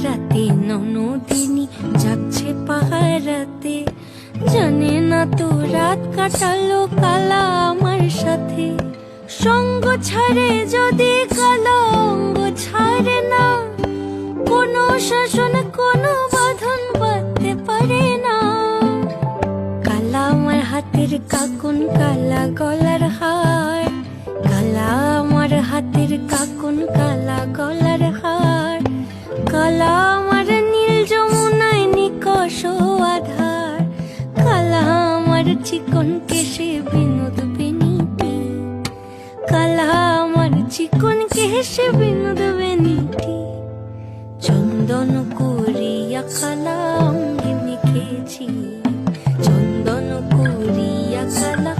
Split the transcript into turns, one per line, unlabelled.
রাতে ননদিনী যাচ্ছে পাহারাতে, জানে না তো রাত কাটালো কালা আমার সাথে। সঙ্গ ছাড়ে যদি কালা অঙ্গ ছাড়ে না, কোনো শাসন কোনো বাঁধন বাঁধতে পারে না। কালা আমার হাতের কাকুন কালা গলার হার, কালা আমার হাতের কাকুন কালা গলার হার, কালা আমার নীল যমুনায় নিকষ আধার, কালা আমার চিকন কেশে বিনোদ বেনিটি, কালা আমার চিকন কেশে বিনোদ বেনিটি। চন্দন করিয়া কালা অঙ্গে মেখেছি, চন্দন করিয়া কালা